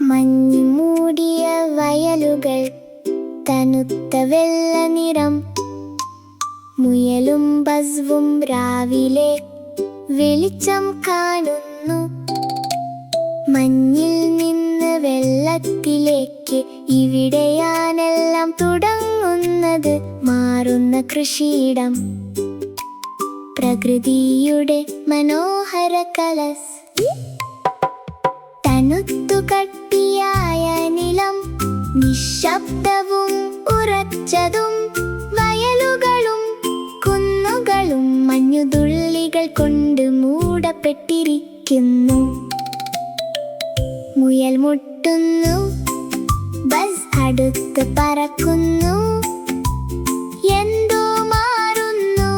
മഞ്ഞു മൂടിയ വയലുകൾ, തണുത്ത വെള്ള നിറം, മുയലും ബസ്വും രാവിലെ വെളിച്ചം കാണുന്നു. മഞ്ഞിൽ നിന്ന് വെള്ളത്തിലേക്ക്, ഇവിടെയാണെല്ലാം തുടങ്ങുന്നത്. മാറുന്ന കൃഷിയിടം, പ്രകൃതിയുടെ മനോഹര കലസ്. തണുത്തു കട്ടിയായ നിലം, നിശബ്ദവും ഉറച്ചതും. വയലുകളും കുന്നുകളും മഞ്ഞുതുള്ളികൾ കൊണ്ട് മൂടപ്പെട്ടിരിക്കുന്നു. മുയൽ മുട്ടുന്നു, ബസ് അടുത്ത് പറക്കുന്നു. എന്തോ മാറുന്നു,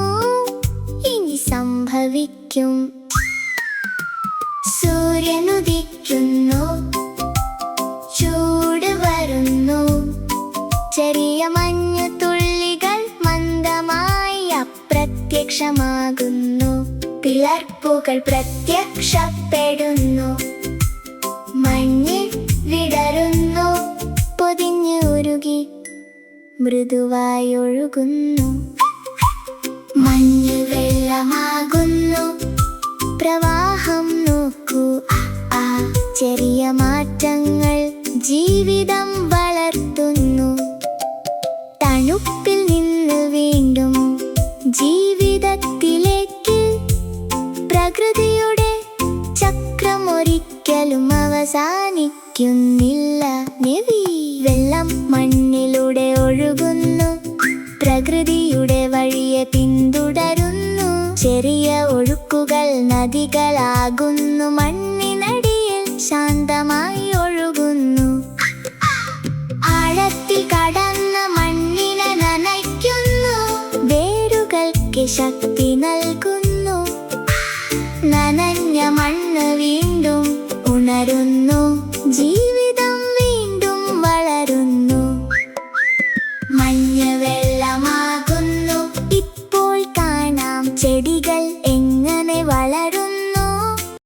ഇനി സംഭവിക്കും. സൂര്യനുദിക്കുന്നു, ചൂട് വരുന്നു. ചെറിയ മഞ്ഞു തുള്ളികൾ മന്ദമായി അപ്രത്യക്ഷമാകുന്നു. പിളർപ്പുകൾ പ്രത്യക്ഷപ്പെടുന്നു. മഞ്ഞ് വിടരുന്നു, പൊതിഞ്ഞ് ഉരുകി മൃദുവായി ഒഴുകുന്നു. മഞ്ഞ് വെള്ളമാകുന്നു, പ്രവാഹം നോക്കൂ. ചെറിയ മാറ്റങ്ങൾ ജീവിതം വളർത്തുന്നു. തണുപ്പിൽ നിന്ന് വീണ്ടും ജീവിതത്തിലേക്ക്. പ്രകൃതിയുടെ ചക്രം ഒരിക്കലും അവസാനിക്കുന്നില്ല. വെള്ളം മണ്ണിലൂടെ ഒഴുകുന്നു, പ്രകൃതിയുടെ വഴിയെ പിന്തുടരുന്നു. ചെറിയ ഒഴുക്കുകൾ നദികളാകുന്നു, മണ്ണിനടിയിൽ ശാന്തമായി ഒഴുകുന്നു. ആഴത്തിൽ കടന്ന മണ്ണിനെ നനയ്ക്കുന്നു, വേരുകൾക്ക് ശക്തി നൽകുന്നു. നനഞ്ഞ മണ്ണ് വീണ്ടും ഉണരുന്നു, ജീവിതം വീണ്ടും വളരുന്നു. മഞ്ഞ്